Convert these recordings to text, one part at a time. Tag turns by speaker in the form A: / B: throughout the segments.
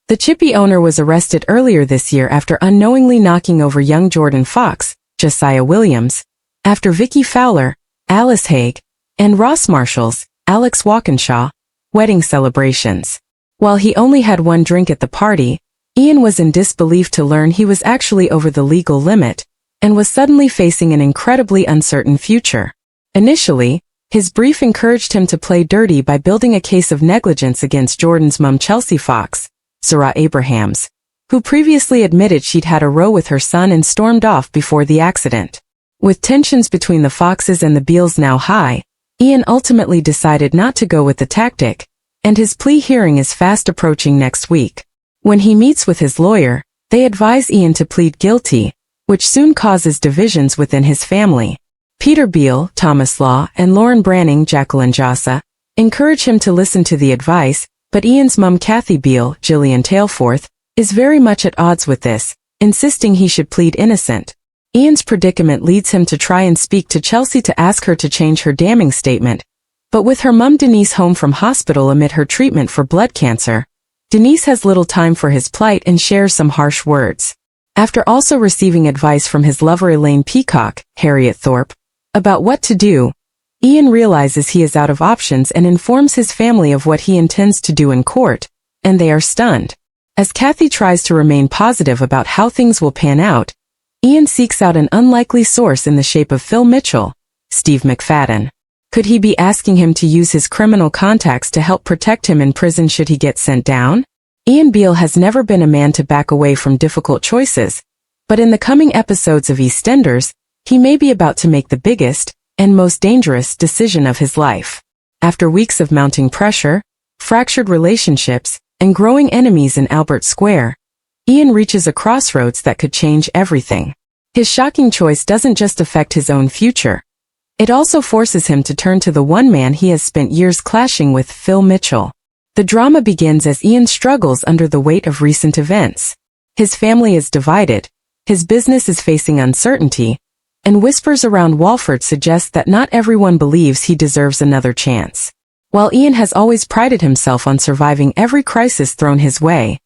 A: The Chippy owner was arrested earlier this year after unknowingly knocking over young Jordan Fox, Josiah Williams, after Vicky Fowler, Alice Haig, and Ross Marshall's, Alex Walkinshaw, wedding celebrations. While he only had one drink at the party, Ian was in disbelief to learn he was actually over the legal limit, and was suddenly facing an incredibly uncertain future. Initially, his brief encouraged him to play dirty by building a case of negligence against Jordan's mum Chelsea Fox, Zara Abrahams, who previously admitted she'd had a row with her son and stormed off before the accident. With tensions between the Foxes and the Beals now high, Ian ultimately decided not to go with the tactic, and his plea hearing is fast approaching next week. When he meets with his lawyer, they advise Ian to plead guilty, which soon causes divisions within his family. Peter Beal, Thomas Law, and Lauren Branning, Jacqueline Jossa, encourage him to listen to the advice, but Ian's mum Kathy Beal, Gillian Tailforth, is very much at odds with this, insisting he should plead innocent. Ian's predicament leads him to try and speak to Chelsea to ask her to change her damning statement, but with her mum Denise home from hospital amid her treatment for blood cancer, Denise has little time for his plight and shares some harsh words. After also receiving advice from his lover Elaine Peacock, Harriet Thorpe, about what to do, Ian realizes he is out of options and informs his family of what he intends to do in court, and they are stunned. As Kathy tries to remain positive about how things will pan out, Ian seeks out an unlikely source in the shape of Phil Mitchell, Steve McFadden. Could he be asking him to use his criminal contacts to help protect him in prison should he get sent down? Ian Beale has never been a man to back away from difficult choices, but in the coming episodes of EastEnders, he may be about to make the biggest and most dangerous decision of his life. After weeks of mounting pressure, fractured relationships, and growing enemies in Albert Square, Ian reaches a crossroads that could change everything. His shocking choice doesn't just affect his own future. It also forces him to turn to the one man he has spent years clashing with, Phil Mitchell. The drama begins as Ian struggles under the weight of recent events. His family is divided, his business is facing uncertainty, and whispers around Walford suggest that not everyone believes he deserves another chance. While Ian has always prided himself on surviving every crisis thrown his way,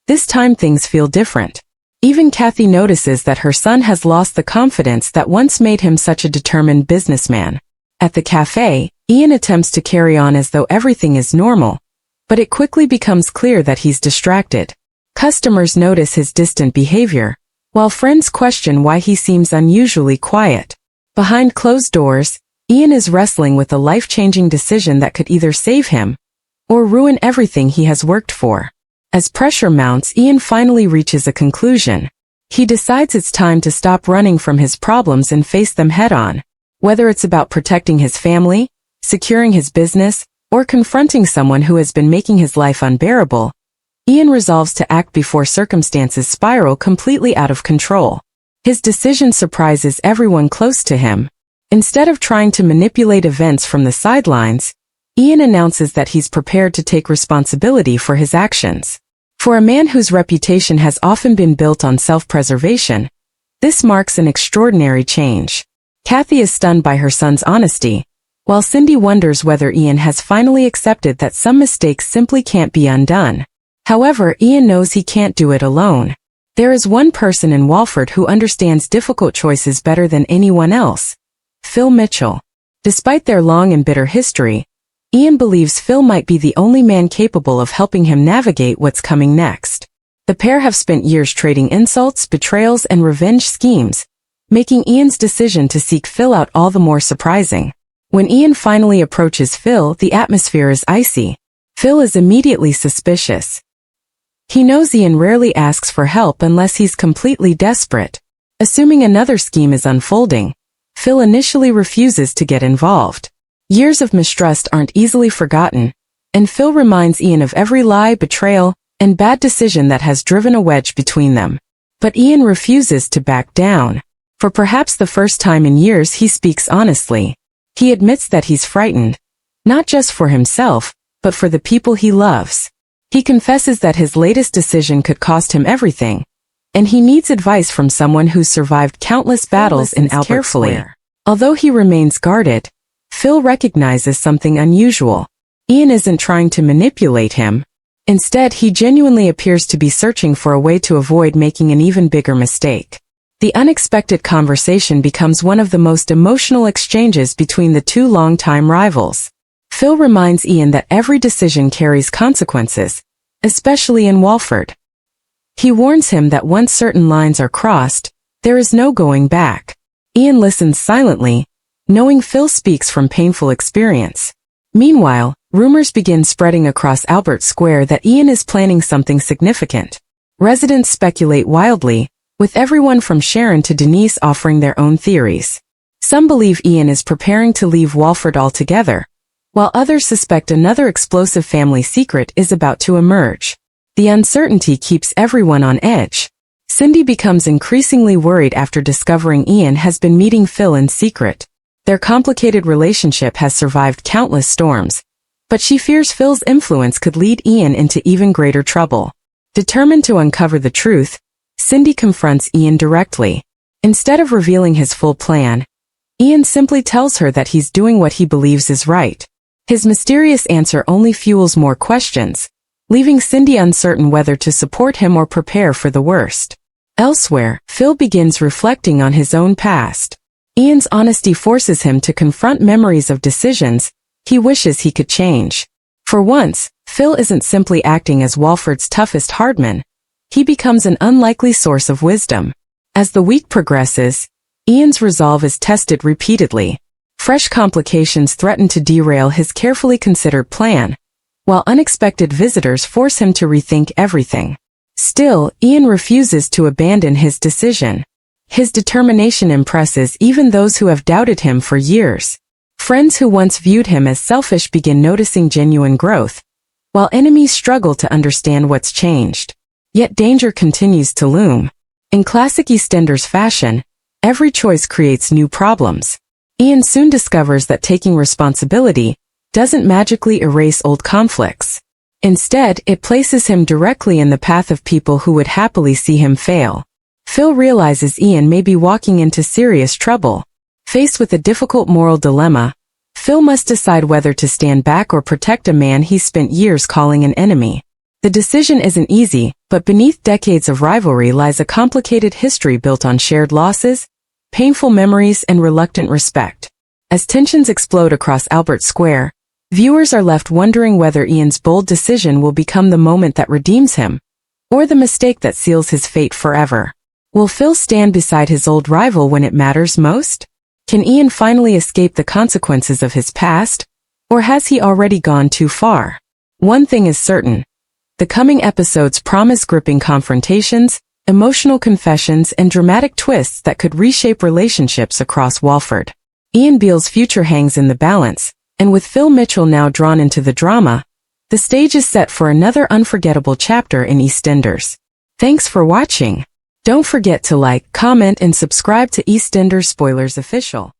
A: this time things feel different. Even Kathy notices that her son has lost the confidence that once made him such a determined businessman. At the cafe, Ian attempts to carry on as though everything is normal, but it quickly becomes clear that he's distracted. Customers notice his distant behavior, while friends question why he seems unusually quiet. Behind closed doors, Ian is wrestling with a life-changing decision that could either save him or ruin everything he has worked for. As pressure mounts, Ian finally reaches a conclusion. He decides it's time to stop running from his problems and face them head-on. Whether it's about protecting his family, securing his business, or confronting someone who has been making his life unbearable, Ian resolves to act before circumstances spiral completely out of control. His decision surprises everyone close to him. Instead of trying to manipulate events from the sidelines, Ian announces that he's prepared to take responsibility for his actions. For a man whose reputation has often been built on self-preservation, this marks an extraordinary change. Kathy is stunned by her son's honesty, while Cindy wonders whether Ian has finally accepted that some mistakes simply can't be undone. However, Ian knows he can't do it alone. There is one person in Walford who understands difficult choices better than anyone else: Phil Mitchell. Despite their long and bitter history, Ian believes Phil might be the only man capable of helping him navigate what's coming next. The pair have spent years trading insults, betrayals, and revenge schemes, making Ian's decision to seek Phil out all the more surprising. When Ian finally approaches Phil, the atmosphere is icy. Phil is immediately suspicious. He knows Ian rarely asks for help unless he's completely desperate. Assuming another scheme is unfolding, Phil initially refuses to get involved. Years of mistrust aren't easily forgotten, and Phil reminds Ian of every lie, betrayal, and bad decision that has driven a wedge between them. But Ian refuses to back down. For perhaps the first time in years, he speaks honestly. He admits that he's frightened, not just for himself, but for the people he loves. He confesses that his latest decision could cost him everything, and he needs advice from someone who's survived countless battles in Albert Square. Although he remains guarded, Phil recognizes something unusual. Ian isn't trying to manipulate him. Instead, he genuinely appears to be searching for a way to avoid making an even bigger mistake. The unexpected conversation becomes one of the most emotional exchanges between the two longtime rivals. Phil reminds Ian that every decision carries consequences, especially in Walford. He warns him that once certain lines are crossed, there is no going back. Ian listens silently, knowing Phil speaks from painful experience. Meanwhile, rumors begin spreading across Albert Square that Ian is planning something significant. Residents speculate wildly, with everyone from Sharon to Denise offering their own theories. Some believe Ian is preparing to leave Walford altogether, while others suspect another explosive family secret is about to emerge. The uncertainty keeps everyone on edge. Cindy becomes increasingly worried after discovering Ian has been meeting Phil in secret. Their complicated relationship has survived countless storms, but she fears Phil's influence could lead Ian into even greater trouble. Determined to uncover the truth, Cindy confronts Ian directly. Instead of revealing his full plan, Ian simply tells her that he's doing what he believes is right. His mysterious answer only fuels more questions, leaving Cindy uncertain whether to support him or prepare for the worst. Elsewhere, Phil begins reflecting on his own past. Ian's honesty forces him to confront memories of decisions he wishes he could change. For once, Phil isn't simply acting as Walford's toughest hardman. He becomes an unlikely source of wisdom. As the week progresses, Ian's resolve is tested repeatedly. Fresh complications threaten to derail his carefully considered plan, while unexpected visitors force him to rethink everything. Still, Ian refuses to abandon his decision. His determination impresses even those who have doubted him for years. Friends who once viewed him as selfish begin noticing genuine growth, while enemies struggle to understand what's changed. Yet danger continues to loom. In classic EastEnders fashion, every choice creates new problems. Ian soon discovers that taking responsibility doesn't magically erase old conflicts. Instead, it places him directly in the path of people who would happily see him fail. Phil realizes Ian may be walking into serious trouble. Faced with a difficult moral dilemma, Phil must decide whether to stand back or protect a man he spent years calling an enemy. The decision isn't easy, but beneath decades of rivalry lies a complicated history built on shared losses, painful memories, and reluctant respect. As tensions explode across Albert Square, viewers are left wondering whether Ian's bold decision will become the moment that redeems him, or the mistake that seals his fate forever. Will Phil stand beside his old rival when it matters most? Can Ian finally escape the consequences of his past, or has he already gone too far? One thing is certain. The coming episodes promise gripping confrontations, emotional confessions, and dramatic twists that could reshape relationships across Walford. Ian Beale's future hangs in the balance, and with Phil Mitchell now drawn into the drama, the stage is set for another unforgettable chapter in EastEnders. Thanks for watching. Don't forget to like, comment, and subscribe to EastEnders Spoilers Official.